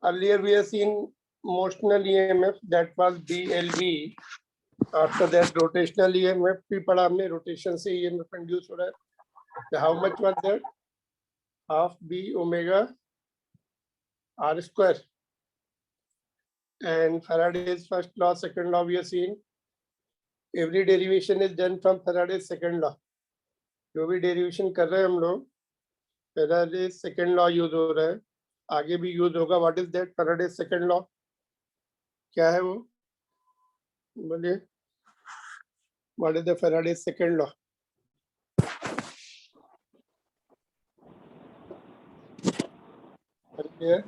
Earlier we have seen motional EMF, that was BLV. After that rotational EMF भी पढ़ा हमने, rotation से EMF induce हो रहा है. So how much was that? Half B omega R square. And Faraday's first law, second law we have seen. Every derivation is done from Faraday's second law. जो भी derivation कर रहे हैं हम लोग, Faraday's second law use हो रहा है, आगे भी use होगा. What is that? Faraday's second law क्या है वो? बोलिए. What is the Faraday's second law? Here.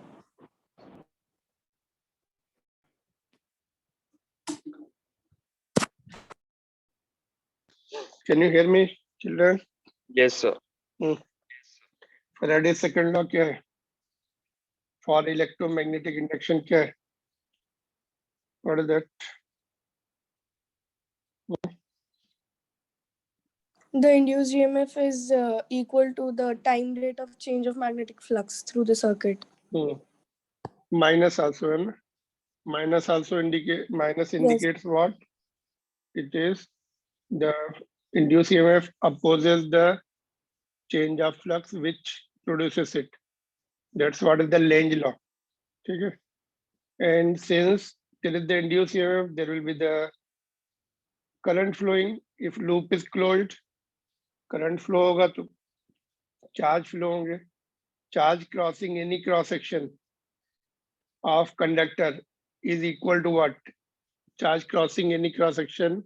Can you hear me, children? Yes, sir. Faraday's second law क्या है? For electromagnetic induction क्या है? What is that? The induced EMF is equal to the time rate of change of magnetic flux through the circuit. Minus also, है? Minus also indicates what? It is the induced EMF opposes the change of flux which produces it. That's what is the Lenz law. Okay? And since there is the induced EMF, there will be the current flowing. If loop is closed, current flow होगा तो charge flow होंगे. Charge crossing any cross section of conductor is equal to what? Charge crossing any cross section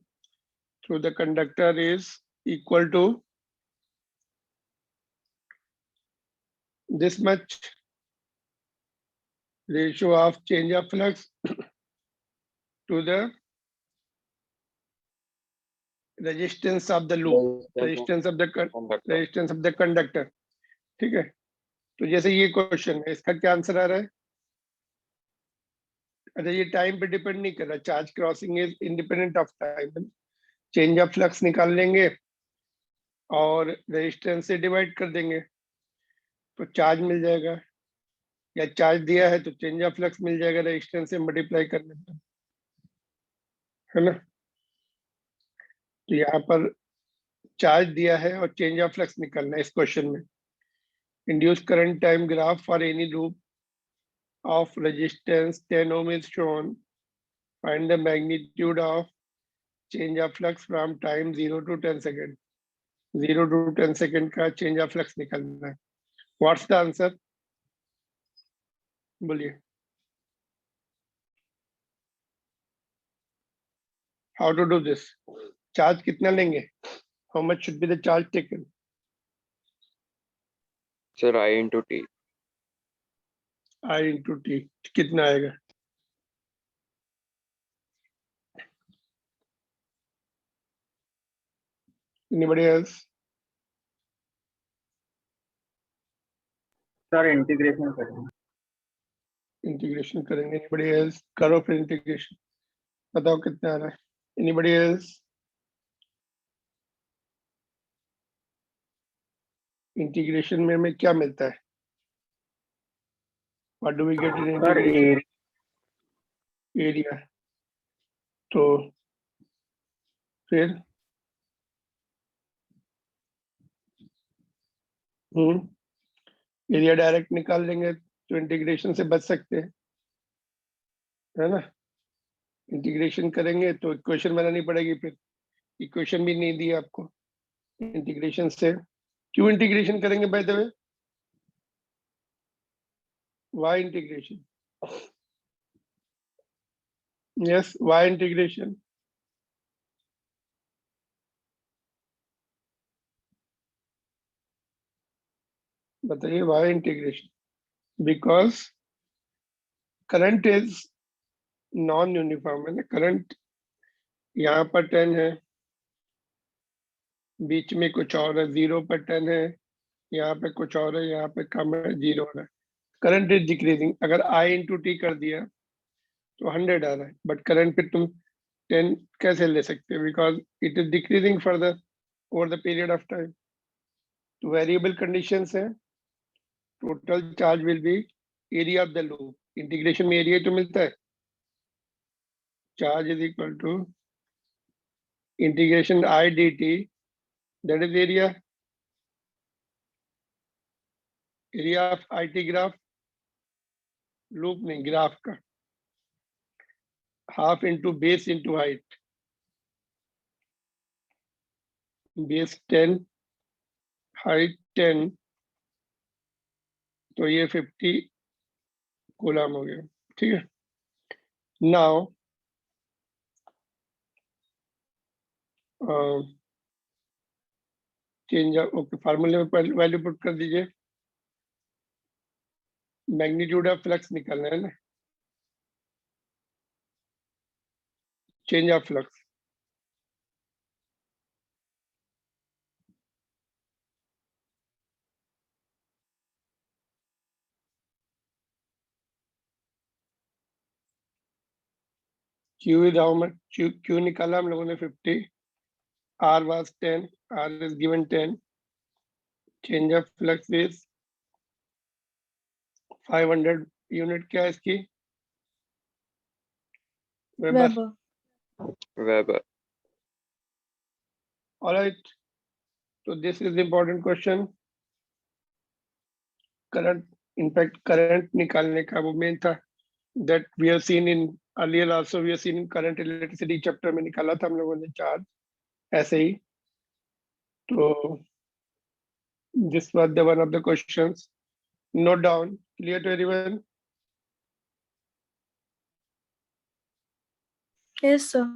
through the conductor is equal to this much ratio of change of flux to the resistance of the loop, resistance of the conductor. ठीक है? तो जैसे ये question है, इसका क्या answer आ रहा है? अरे ये टाइम पे डिपेंड नहीं कर रहा. Charge crossing is independent of time. Change of flux निकाल लेंगे और रेजिस्टेंस से डिवाइड कर देंगे तो चार्ज मिल जाएगा, या चार्ज दिया है तो चेंज ऑफ फ्लक्स मिल जाएगा रेजिस्टेंस से मल्टीप्लाई करने पर, है ना? तो यहाँ पर चार्ज दिया है और चेंज ऑफ फ्लक्स निकालना है इस क्वेश्चन में. Induce current time graph for any loop of resistance 10 ohm is shown. Find the magnitude of change of flux from time 0 to 10 second. 0 to 10 second का change of flux निकालना है. What's the answer? बोलिए. How to do this? Charge कितना लेंगे? How much should be the charge taken? Sir, I into T. I into T. कितना आएगा? Anybody else? Sir, integration करेंगे. Integration करेंगे. Anybody else? करो फिर integration. बताओ कितना आ रहा है? Anybody else? Integration में हमें क्या मिलता है? What do we get in integration? Area. तो फिर एरिया डायरेक्ट निकाल लेंगे तो इंटीग्रेशन से बच सकते हैं, है ना? इंटीग्रेशन करेंगे तो इक्वेशन बनानी पड़ेगी, फिर इक्वेशन भी नहीं दी आपको. इंटीग्रेशन से क्यों इंटीग्रेशन करेंगे by the way? Why integration? Yes, why integration? बताइए why integration? Because current is non uniform, है ना? करंट यहाँ पर 10 है, बीच में कुछ और है, 0 पर 10 है, यहाँ पे कुछ और है, यहाँ पे कम है, 0 हो रहा है. Current is decreasing. अगर I into T कर दिया तो 100 आ रहा है, बट करंट पे तुम 10 कैसे ले सकते हो? Because it is decreasing further over the period of time. तो वेरिएबल कंडीशंस है. Total charge will be area of the loop, integration में एरिया तो मिलता है, charge is equal to integration I D T, that is area of I T graph, loop नहीं graph का, half into base into height, base 10 height 10, तो ये 50 coulomb हो गया। ठीक है, नाउ चेंज, ओके, फार्मूले में वैल्यू पुट कर दीजिए, मैग्नीट्यूड ऑफ फ्लक्स निकालना है ना, change of flux, Q is how much? Q निकाला हम लोगों ने 50, R was 10, R is given 10, change of flux is 500 unit, क्या है इसकी? Weber. Weber. All right, so this is the important question. Current, in fact, current निकालने का वो main था, that we have seen in earlier also, we have seen in current electricity chapter में निकाला था हम लोगों ने चार्ज ऐसे ही। तो this was the one of the questions. Note down, clear to everyone? Yes, sir.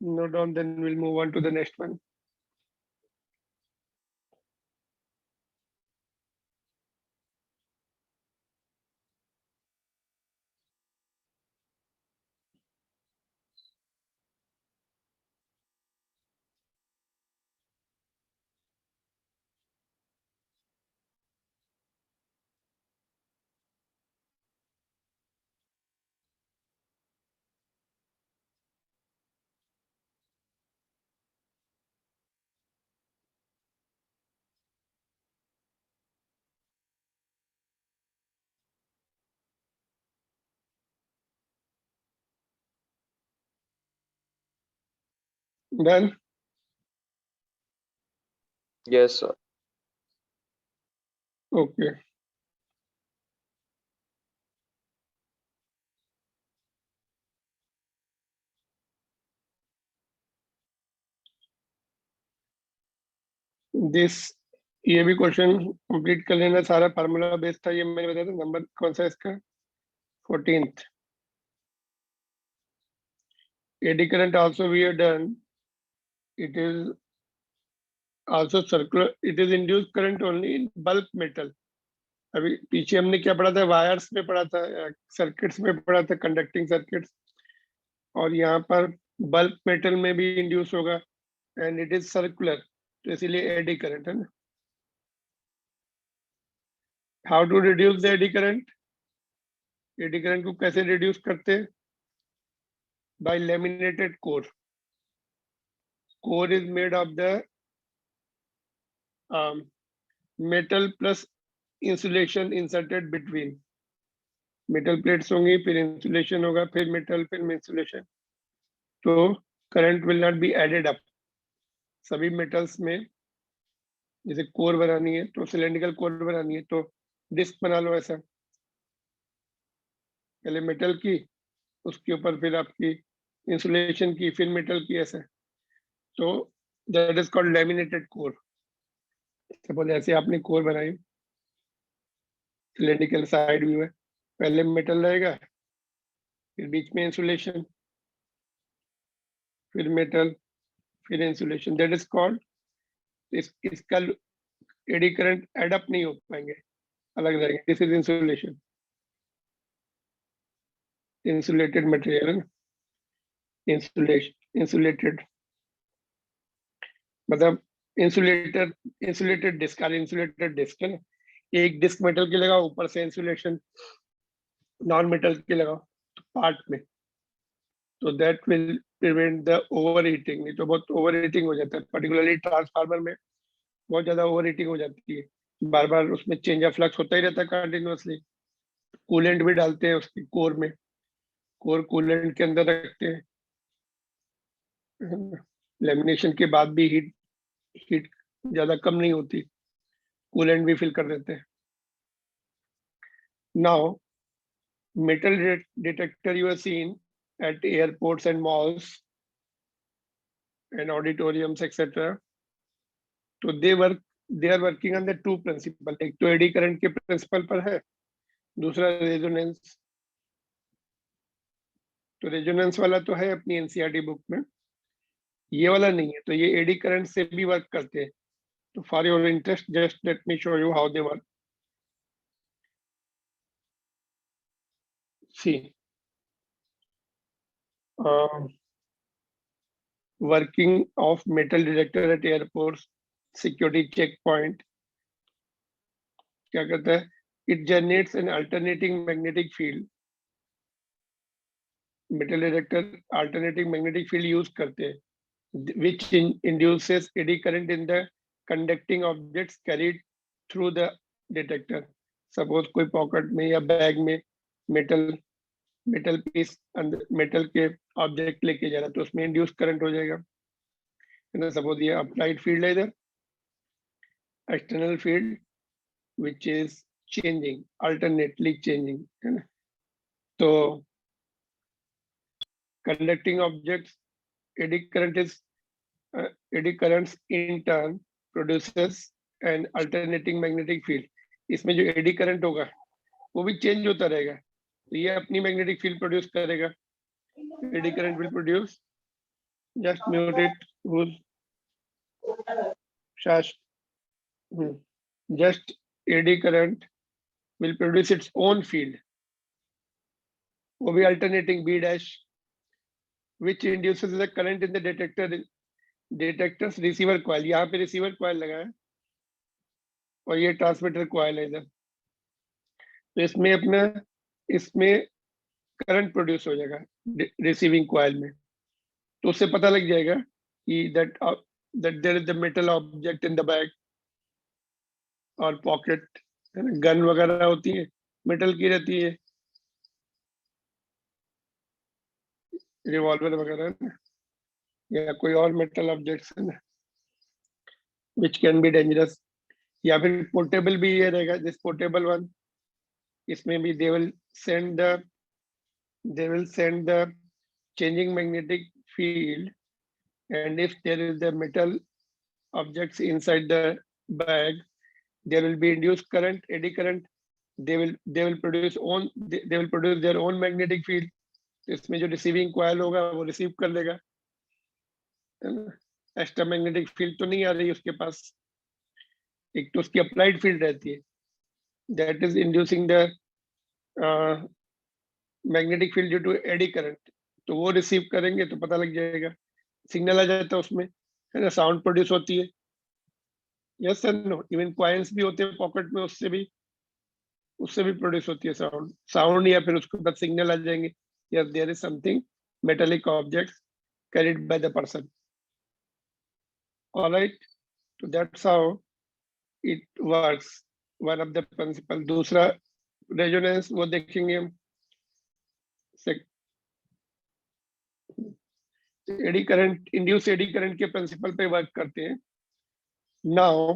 Note down, then we'll move on to the next one. Done? Yes, sir. Okay. This, ये भी क्वेश्चन कंप्लीट कर लेना, सारा formula base था, ये मैंने बताया था। नंबर कौन सा है इसका? 14th. Eddy current also we have done, it is also circular, it is induced current only in bulk metal. अभी पीछे हमने क्या पढ़ा था? वायर्स में पढ़ा था, सर्किट्स में पढ़ा था, कंडक्टिंग सर्किट्स, और यहाँ पर बल्क मेटल में भी इंड्यूस होगा, एंड इट इज सर्कुलर, तो इसीलिए एडी करंट है ना। How to reduce the eddy current? Eddy current को कैसे रिड्यूस करते हैं? By laminated core. Core is made of the metal plus insulation inserted between. Metal plates होंगी, फिर इंसुलेशन होगा, फिर मेटल, फिर इंसुलेशन, तो current will not be added up. सभी मेटल्स में जैसे कोर बनानी है, तो सिलेंड्रिकल कोर बनानी है, तो डिस्क बना लो ऐसा, पहले मेटल की, उसके ऊपर फिर आपकी इंसुलेशन की, फिर मेटल की, ऐसा। तो that is called laminated core. Suppose ऐसे आपने कोर बनाई, सिलेंड्रिकल साइड व्यू है, पहले मेटल रहेगा, फिर बीच में इंसुलेशन, फिर मेटल, फिर इंसुलेशन, दैट इज कॉल्ड, इसका एडी करंट एड अप नहीं हो पाएंगे, अलग रहेंगे। This is insulation, insulated material, insulation, insulated मतलब इंसुलेटेड डिस्क, इंसुलेटेड डिस्क है ना। एक डिस्क मेटल की लगाओ, ऊपर से इंसुलेशन नॉन मेटल की लगाओ पार्ट में, तो that will prevent the over heating. नहीं तो बहुत ओवर हीटिंग हो जाता है, पर्टिकुलरली ट्रांसफार्मर में बहुत ज्यादा ओवर हीटिंग हो जाती है, बार बार उसमें चेंज ऑफ फ्लक्स होता ही रहता है कंटिन्यूअसली। कूलेंट भी डालते हैं उसकी कोर में, कोर कूलेंट के अंदर रखते हैं। लेमिनेशन के बाद भी हीट ज्यादा कम नहीं होती, कूलेंट भी फिल कर देते हैं। Now metal detector you have seen at airports and malls and auditoriums etc. तो they are working on the two principle, एक तो एडी करंट के प्रिंसिपल पर है, दूसरा रेजोनेंस। तो रेजोनेंस वाला तो है अपनी एनसीईआरटी बुक में, ये वाला नहीं है। तो ये एडी करंट से भी वर्क करते हैं। तो for your interest just let me show you how they work. See working of metal detector at airports, security checkpoint, क्या करता है? It generates an alternating magnetic field. Metal detector alternating magnetic field use करते हैं, which induces eddy current in the conducting objects carried through the detector. Suppose कोई pocket में या bag में metal piece metal के ऑब्जेक्ट लेके जा रहा है, तो उसमें इंड्यूस करंट हो जाएगा। सपोज ये अप्लाइड फील्ड है, इधर external field which is changing, alternately changing, है ना? तो conducting objects, eddy currents in turn produces an alternating magnetic field. इसमें जो एडी करंट होगा वो भी चेंज होता रहेगा, तो ये अपनी मैग्नेटिक फील्ड प्रोड्यूस करेगा। Eddy current will produce, just mute it, just eddy current will produce its own field, वो भी alternating B dash, which induces the current in the detector's receiver coil. यहाँ पे receiver coil लगा है और ये transmitter coil है इधर। तो इसमें करंट प्रोड्यूस हो जाएगा रिसीविंग कॉइल में। तो उससे पता लग जाएगा कि that there is the metal object in the bag और पॉकेट, गन वगैरह होती है मेटल की रहती है, रिवॉल्वर वगैरह ना, या कोई और मेटल ऑब्जेक्ट्स है ना, विच कैन बी डेंजरस। या फिर पोर्टेबल भी ये रहेगा, दिस पोर्टेबल वन, इसमें भी they will send the changing magnetic field, and if there is the metal objects inside the bag, there will be induced current, eddy current. They will produce their own magnetic field. इसमें जो receiving coil होगा वो receive कर लेगा, extra magnetic field तो नहीं आ रही उसके पास। एक तो उसकी अप्लाइड फील्ड रहती है, that is inducing the magnetic field due to eddy current, तो वो रिसीव करेंगे तो पता लग जाएगा, सिग्नल आ जाता है उसमें, है ना, साउंड प्रोड्यूस होती है। Yes sir, no, even coins भी होते हैं पॉकेट में, उससे भी प्रोड्यूस होती है साउंड, या फिर उसके बाद सिग्नल आ जाएंगे, yes there is something metallic objects carried by the person. All right, so that's how it works, one of the principle. दूसरा रेजोनेंस वो देखेंगे हम, eddy current, induce eddy current के प्रिंसिपल पे वर्क करते हैं। Now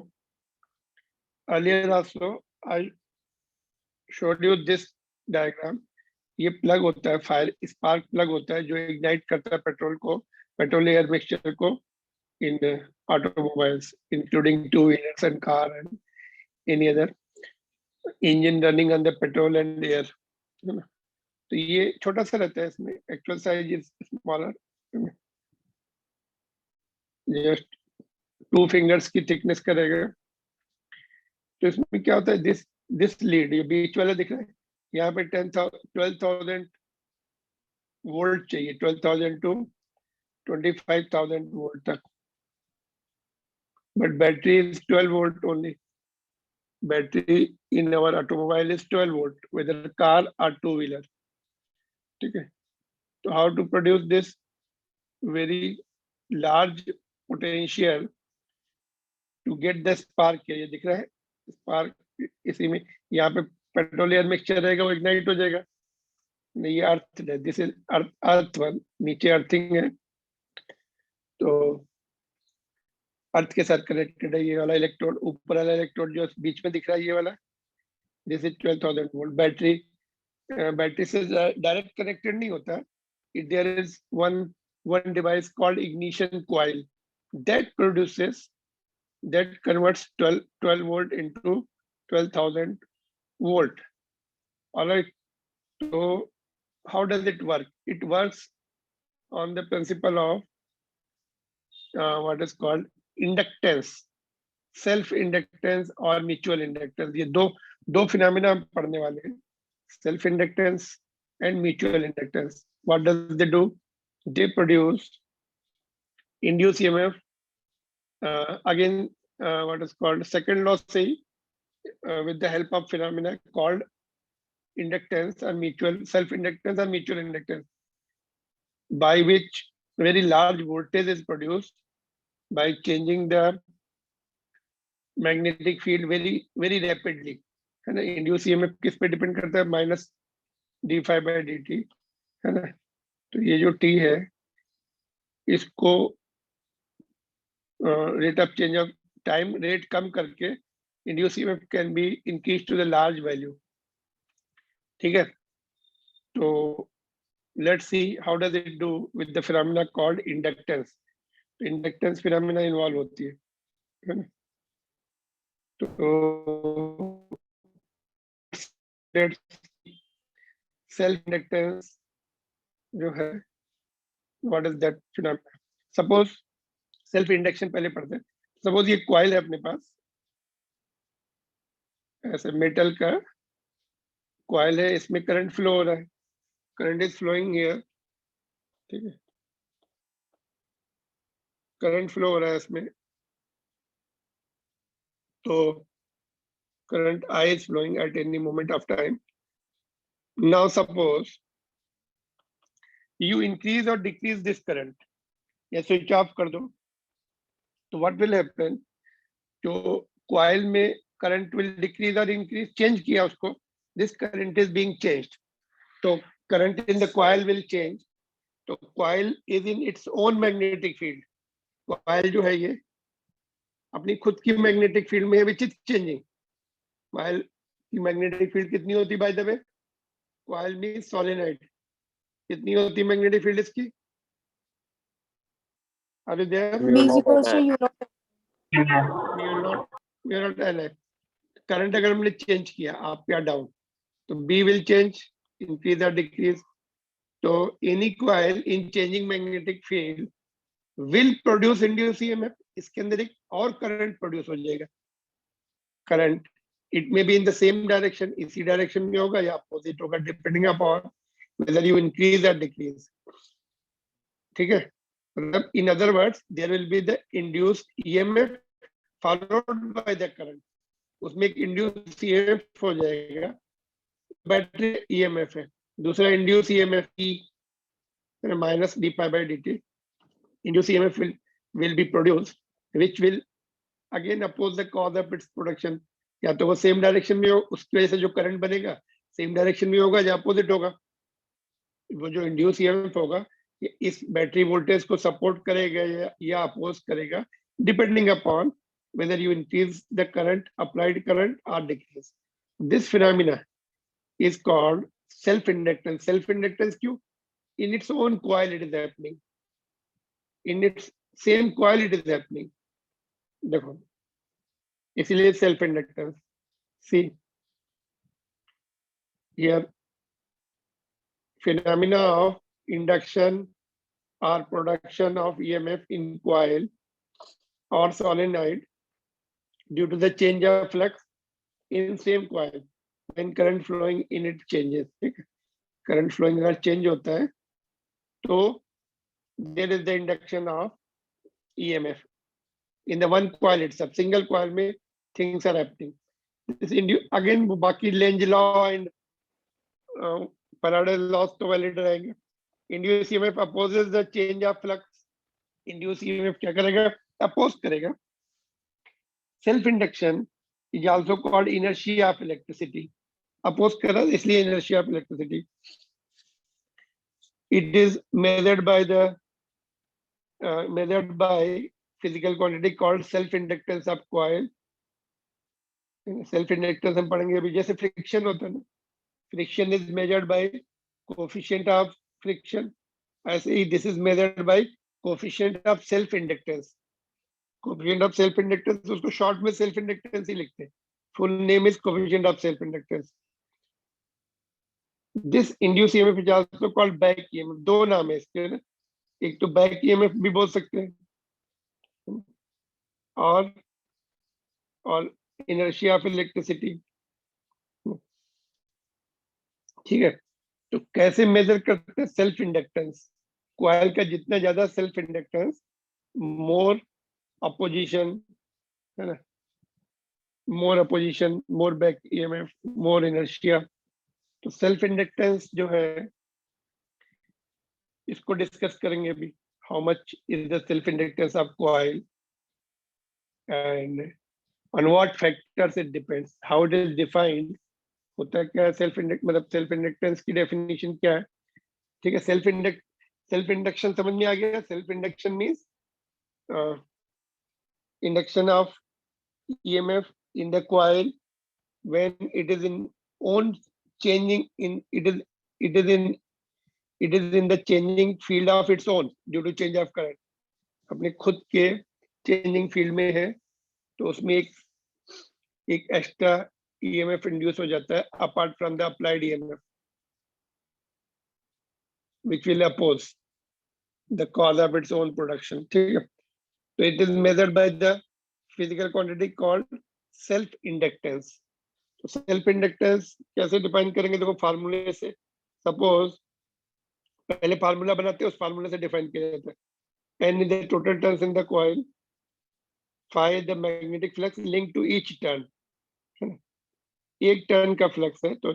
earlier also I showed you this diagram. ये plug होता है, फायर स्पार्क प्लग होता है, जो इग्नाइट करता है पेट्रोल एयर मिक्सचर को in automobiles, including two-wheelers and car and any other engine running on the petrol and air. तो ये छोटा सा रहता है, इसमें actual size is smaller, just 2 fingers की थिकनेस करेगा। तो इसमें क्या होता है, दिस लीड, ये बीच वाला दिख रहा है, यहाँ पे 12,000 वोल्ट चाहिए, 12,000 to 25,000 वोल्ट तक, but battery is 12 volt only. Battery in our automobile is 12 volt, whether car or two-wheeler. ठीक है, तो how to produce this very large potential to get the spark? ये दिख रहा है, स्पार्क इसी में, यहाँ पे पेट्रोल एयर मिक्सचर रहेगा, वो इग्नाइट हो जाएगा। नहीं, ये अर्थ है, this is earth, earth one, नीचे अर्थिंग है, तो अर्थ के साथ कनेक्टेड है ये वाला इलेक्ट्रोड। ऊपर वाला इलेक्ट्रोड जो बीच में दिख रहा है ये वाला, this is 12,000 volt. Battery battery से डायरेक्ट कनेक्टेड नहीं होता, there is one device called ignition coil that converts 12 volt into 12,000 volt. All right, so how does it work? It works on the principle of what is called inductance, self inductance और mutual inductance. ये दो phenomena हम पढ़ने वाले हैं, self inductance and mutual inductance. What does they do? They produce induced EMF, again what is called second law say, with the help of phenomena called inductance and mutual self inductance and mutual inductance, by which very large voltage is produced by changing the magnetic field very rapidly, है ना। induced EMF किस पे depend करता है? Minus d∅dt, है ना। तो ये जो t है, इसको rate of change of time rate कम करके induced EMF can be increase to the large value, ठीक है। तो let's see how does it do with the phenomena called inductance. Inductance phenomena involve होती है ना। तो सेल्फ इंडक्टेंस जो है, what is that phenomena? Suppose self induction पहले पढ़ते हैं। सपोज ये कॉइल है अपने पास, ऐसे मेटल का कॉइल है, इसमें करंट फ्लो हो रहा है, करंट इज फ्लोइंग हियर, ठीक है, करंट फ्लो हो रहा है इसमें, तो current I is flowing at any moment of time. Now suppose you increase or decrease this current, या switch off कर दो, तो what will happen? जो coil में current will decrease or increase, change किया उसको, this current is being changed, तो current in the coil will change, तो coil is in its own magnetic field. coil जो है ये अपनी खुद की magnetic field में है, which is changing. coil की magnetic field कितनी होती, by the way? coil means solenoid, कितनी होती magnetic field इसकी? Are you there? B is equals to U naught. We are not LI. Current अगर हमने चेंज किया अप या डाउन, तो B will change, increase or decrease. तो any coil in changing magnetic field will produce induced EMF. इसके अंदर एक और करंट प्रोड्यूस हो जाएगा। Current it may be in the same direction, इसी डायरेक्शन में होगा या अपोजिट होगा, depending upon whether you increase or decrease, ठीक है। मतलब in other words, there will be the induced EMF followed by the current. उसमें एक induced EMF हो जाएगा, बैटरी EMF है, दूसरा induced EMF E minus d∅dt. Induced EMF will be produced, which will again oppose the cause of its production. या तो वो same direction में हो, उसकी वजह से जो करंट बनेगा सेम डायरेक्शन में होगा या अपोजिट होगा। वो जो इंड्यूस ईएमएफ होगा ये इस बैटरी वोल्टेज को सपोर्ट करेगा या अपोज करेगा, depending upon whether you increase the current, applied current, or decrease. This phenomena is called self-inductance. Self-inductance क्यों? In its own coil it is happening. In its same coil it is happening. देखो, इसलिए self-inductance. See, here phenomena of induction or production of EMF in coil or solenoid due to the change of flux in same coil when current flowing in it changes, ठीक है। current flowing अगर change होता है तो there is the induction of EMF in the one coil itself. Single coil में things are happening. This again बाकी Lenz law and Faraday's laws तो valid रहेंगे. Induced EMF opposes the change of flux. Induced EMF क्या करेगा? Oppose करेगा. Self induction is also called inertia of electricity. Oppose कर रहा है इसलिए inertia of electricity. It is measured by physical quantity called self inductance of coil. सेल्फ इंडक्टेंस हम पढ़ेंगे अभी. जैसे फ्रिक्शन होता है ना, friction is measured by coefficient of friction. ऐसे ही this is measured by coefficient of self inductance. Coefficient of self inductance उसको शॉर्ट में सेल्फ इंडक्टेंस ही लिखते हैं. Full name is coefficient of self inductance. This induce EMF is also called back EMF. दो नाम है इसके ना, एक तो बैक ईएमएफ भी बोल सकते हैं और इनर्शिया ऑफ इलेक्ट्रिसिटी. ठीक है. तो कैसे मेजर करते हैं सेल्फ इंडक्टेंस? कॉइल का जितना ज्यादा सेल्फ इंडक्टेंस, मोर अपोजिशन, है ना, मोर अपोजिशन, मोर बैक ईएमएफ, मोर इनर्शिया. तो सेल्फ इंडक्टेंस जो है इसको डिस्कस करेंगे अभी. How much is the self inductance of coil and on what factors it depends, how it is defined. होता है क्या सेल्फ इंडक्ट, मतलब सेल्फ इंडक्टेंस की डेफिनेशन क्या है? ठीक है. सेल्फ इंडक्शन समझ में आ गया. Self induction means induction of EMF in the coil when it is in own changing in it is in the changing field of its own due to change of current. अपने खुद के changing field में है तो उसमें एक extra EMF induce हो जाता है apart from the applied EMF which will oppose the cause of its own production. ठीक है. तो it is measured by the physical quantity called self inductance. तो सेल्फ इंडक्टेंस कैसे डिफाइन करेंगे? देखो फार्मूले से. सपोज पहले फार्मूला बनाते हैं, उस फार्मूले से डिफाइन किया जाता है. n is the total turns in the coil, phi is the magnetic flux linked to each turn. एक टर्न का फ्लक्स है तो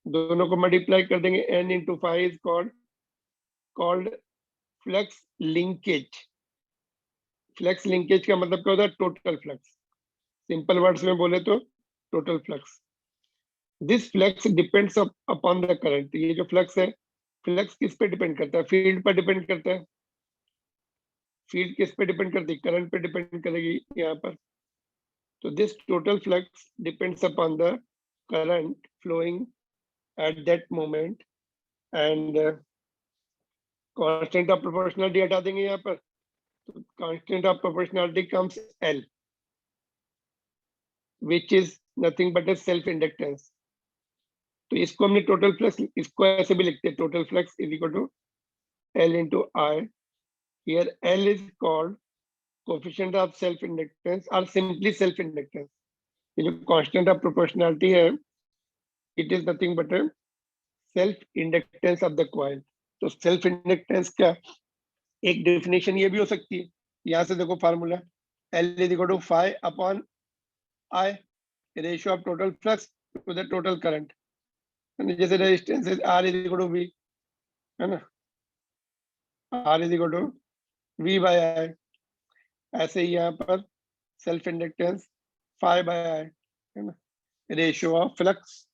दोनों को मल्टीप्लाई कर देंगे. n into phi is called flux linkage. Flux linkage का मतलब क्या होता है? Total flux. सिंपल वर्ड्स में बोले तो total flux. This flux depends upon the current. ये जो फ्लक्स है, फ्लक्स किस पे डिपेंड करता है? फील्ड पर डिपेंड करता है. फील्ड किस पे डिपेंड करती है? करंट पे डिपेंड करेगी यहाँ पर. तो this total flux depends upon the current flowing at that moment and constant of proportionality हटा देंगे यहाँ पर. तो constant of proportionality comes L, which is nothing but a self inductance. तो इसको हमने टोटल फ्लक्स, इसको ऐसे भी लिखते हैं, total flux is equal to L into I. Here L is called coefficient of self inductance or simply self inductance. ये जो कांस्टेंट ऑफ प्रोपोर्शनलिटी है, it is nothing but self inductance of the coil. तो self inductance का एक definition ये भी हो सकती है. यहाँ से देखो formula, L is equal to phi upon I, ratio of total flux to the total current. जैसे resistance R is equal to V, है ना, R is equal to V by I. ऐसे ही यहाँ पर self inductance phi by I, है ना, ratio of flux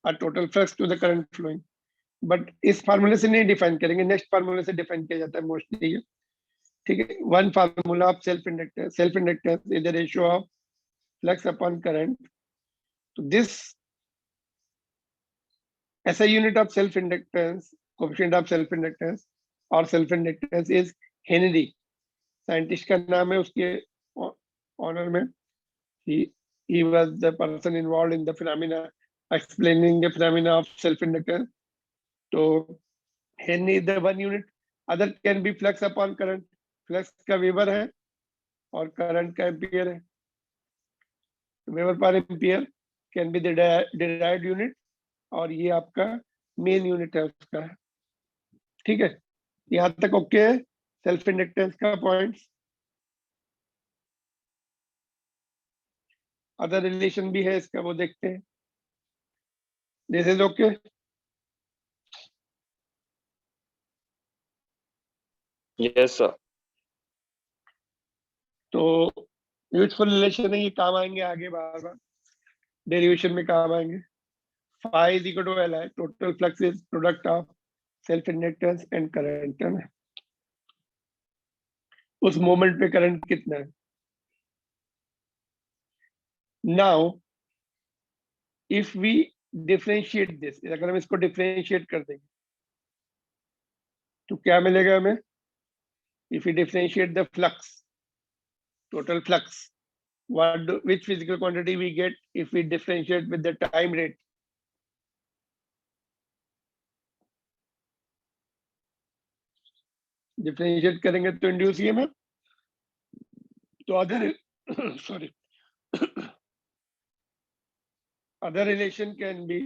और total flux to the current flowing. But इस फार्मूले से नहीं डिफाइन करेंगे, नेक्स्ट फार्मूले से डिफाइन किया जाता है मोस्टली. ठीक है. One formula of self inductance is the ratio of flux upon current. तो this SI unit of self inductance, coefficient of self inductance or self inductance is Henry. Scientist का नाम है, उसके ऑनर में. he was the person involved in the phenomena, explaining the phenomena of self inductance. तो Henry is the one unit. Other can be flux upon current. Flux का weber है और current का एम्पियर है. वेबर पर ampere can be the derived unit और ये आपका मेन यूनिट है उसका. ठीक है. यहाँ तक ओके है सेल्फ इंडक्टेंस का पॉइंट्स. अदर रिलेशन भी है इसका, वो देखते हैं. This is okay. Yes, sir. तो यूजफुल रिलेशन है, ये काम आएंगे आगे बार बार. डेरिवेशन में काम आएंगे। phi is equal to Li, total flux is product of self inductance and current, है ना? उस मोमेंट पे करंट कितना है। Now if we differentiate this, अगर हम इसको डिफरेंशिएट कर देंगे तो क्या मिलेगा हमें। If you differentiate the flux, total flux, which physical quantity we get if we differentiate with the time rate? Differentiate करेंगे तो इंड्यूस ईएमएफ, तो other sorry other relation can be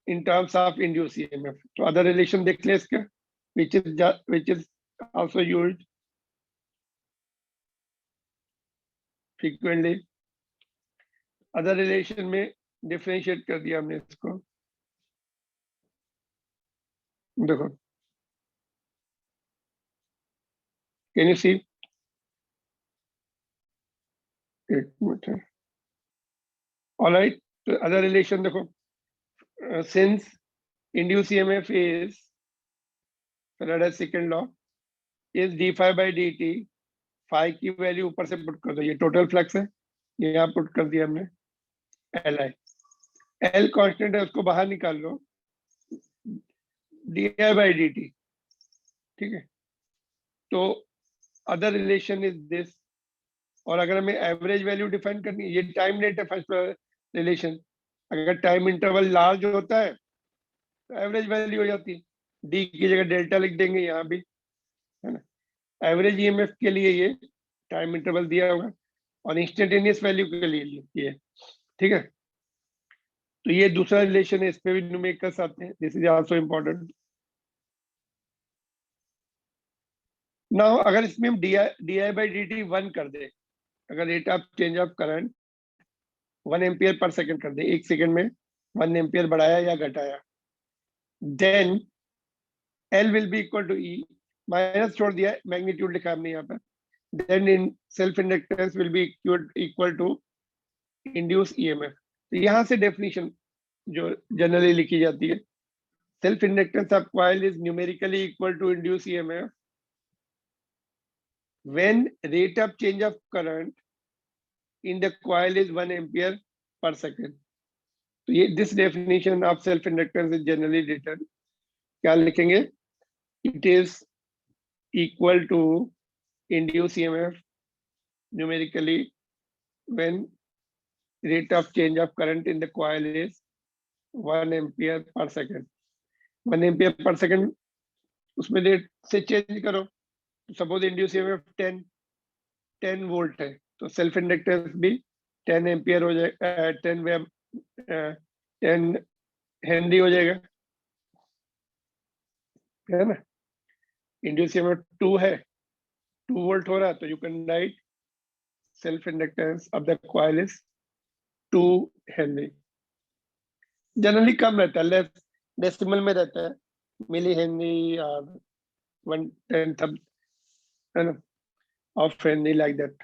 in terms of induced EMF. तो other relation देख ले इसका, which is also used frequently. other relation में differentiate कर दिया हमने इसको, देखो, can you see? एक मिनट है। All right, तो other relation देखो, since induced EMF is Faraday's second law is d phi by dt, phi की वैल्यू ऊपर से पुट कर दो, ये टोटल फ्लक्स है, ये यहाँ पुट कर दिया हमने Li, L कांस्टेंट है उसको बाहर निकाल लो, di by dt, ठीक है। तो अदर रिलेशन इज दिस, और अगर हमें एवरेज वैल्यू डिफाइन करनी है, ये टाइम रेट है फर्स्ट रिलेशन, अगर टाइम इंटरवल लार्ज होता है तो एवरेज वैल्यू हो जाती है, डी की जगह डेल्टा लिख देंगे यहाँ भी, है ना। एवरेज ईएमएफ के लिए ये टाइम इंटरवल दिया होगा और इंस्टेंटेनियस वैल्यू के लिए ये, ठीक है। तो ये दूसरा रिलेशन है, इस पे भी न्यूमेरिकल्स आते हैं, this is also important. Now अगर इसमें हम डी बाई डी टी 1 कर दे, अगर rate of change of current 1 ampere per second कर दे, एक सेकंड में 1 एम्पियर बढ़ाया या घटाया, then L will be equal to E, minus छोड़ दिया, मैग्नीट्यूड लिखा हमने यहाँ पर, then in self inductance will be equal to induce EMF. तो यहाँ से डेफिनेशन जो जनरली लिखी जाती है, self inductance of coil is numerically equal to induce EMF when rate of change of current in the coil is 1 ampere per second. तो ये this definition of self inductance is generally written, क्या लिखेंगे, it is equal to induced EMF numerically when rate of change of current in the coil is 1 ampere per second. 1 ampere per second उसमें rate से change करो, suppose induce EMF 10 volt है, तो self inductance भी 10 ampere हो जाएगा, 10 Henry हो जाएगा, है ना। इंड्यूस ईएमएफ 2 है, 2 वोल्ट हो रहा है, तो you can write self inductance of the coil is 2 henry. Generally कम रहता है, लेस डेसिमल में रहता है, मिली हेनरी और 1/10 है ना, ऑफ हेनरी, लाइक दैट।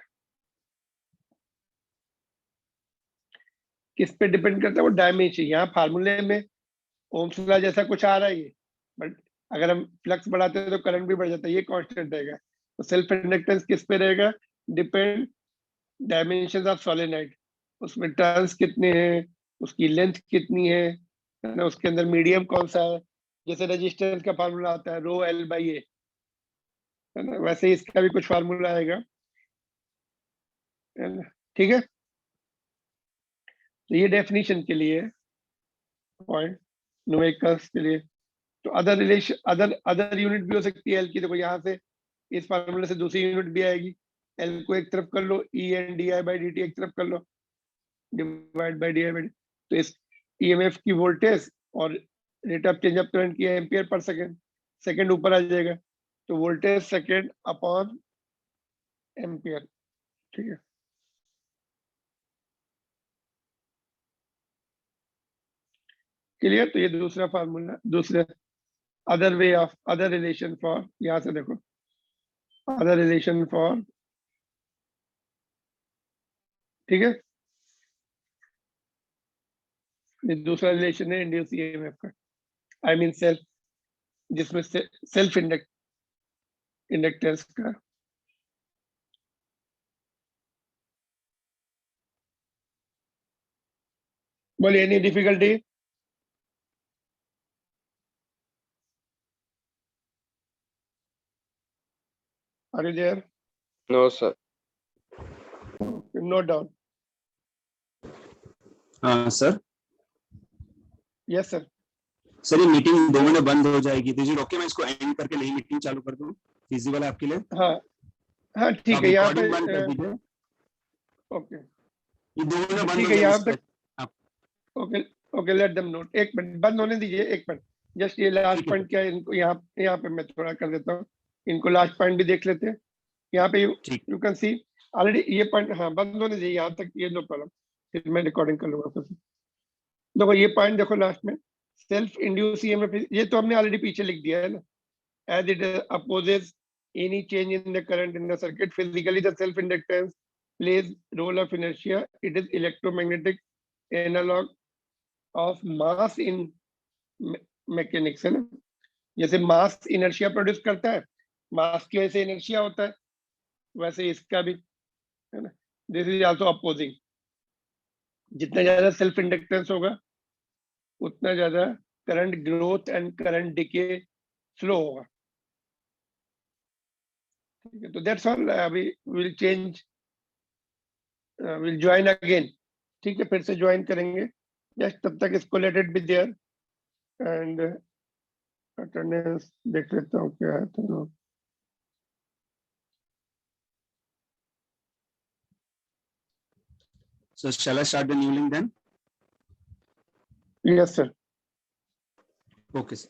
किस पे डिपेंड करता है, वो डायमेंशन, यहाँ फार्मूले में ओम्स लॉ जैसा कुछ आ रहा है ये, बट अगर हम फ्लक्स बढ़ाते हैं तो करंट भी बढ़ जाता है, ये कांस्टेंट रहेगा। तो सेल्फ इंडक्टेंस किस पे रहेगा, डिपेंड डायमेंशंस ऑफ सोलेनोइड, उसमें टर्न्स कितने हैं, उसकी लेंथ कितनी है ना, उसके अंदर मीडियम कौन सा है, जैसे रेजिस्टेंस का फार्मूला आता है रो एल बाई ए, है ना, वैसे ही इसका भी कुछ फार्मूला आएगा, है ना, ठीक है। तो ये डेफिनेशन के लिए पॉइंट, न्यूमेरिकल्स के लिए। तो अदर रिलेशन, अदर यूनिट भी हो सकती है एल की, देखो यहाँ से इस फार्मूले से दूसरी यूनिट भी आएगी, एल को एक तरफ कर लो, E N D I by D T एक तरफ कर लो, divide by D I by, तो इस ईएमएफ की वोल्टेज और rate of change of current की एम्पियर पर सेकंड, सेकंड ऊपर आ जाएगा, तो वोल्टेज सेकंड अपॉन एम्पियर, ठीक है। क्लियर। तो ये दूसरा फार्मूला, दूसरा other way of other relation for, यहां से देखो, अदर रिलेशन फॉर, ठीक है। ये दूसरा रिलेशन है इंड्यूस ईएमएफ का, आई मीन सेल्फ, जिसमें सेल्फ इंडक्टेंस का। बोलिए, any difficulty? Are you there? No, sir. No down. Sir yes sir. Sir ये मीटिंग 2 मिनट बंद हो जाएगी, तो जी ओके मैं इसको एंड करके नई मीटिंग चालू कर दूं, फिजिबल है आपके लिए? हाँ हाँ ठीक आप है, यहाँ रिकॉर्डिंग बंद कर पे दीजिए, ओके ये 2 मिनट बंद ठीक हो है, यहाँ जाएगी। तक okay okay, let them not. एक मिनट बंद होने दीजिए, एक मिनट, जस्ट ये लास्ट ठीक है। पॉइंट क्या है, इनको यहाँ पे मैं थोड़ा कर देता हूँ, इनको लास्ट पॉइंट भी देख लेते हैं। यहाँ पे ठीक। यू कैन सी ऑलरेडी ये पॉइंट, हाँ बंद होने दीजिए यहाँ तक, ये नो प्रॉब्लम, फिर मैं रिकॉर्डिंग कर लूंगा फिर से। देखो ये पॉइंट देखो लास्ट में, सेल्फ इंड्यूस ईएमएफ, ये तो हमने ऑलरेडी पीछे लिख दिया है ना, as it opposes any change in the current in the circuit. Physically, the self-inductance plays role of inertia. It is electromagnetic analog of mass in mechanics, है ना? जैसे मास इनर्शिया प्रोड्यूस करता है, मास की वजह से इनर्शिया होता है, वैसे इसका भी, है ना? This is also opposing. जितना ज्यादा सेल्फ इंडक्टेंस होगा उतना ज्यादा current growth and current decay slow होगा। ठीक है, तो दैट्स ऑल। अभी will change, will join again. ठीक है, फिर से ज्वाइन करेंगे, जस्ट तब तक इसको let it be there and attendance देख लेता हूँ क्या है। तो So shall I start the new link then? Yes sir. Okay, sir.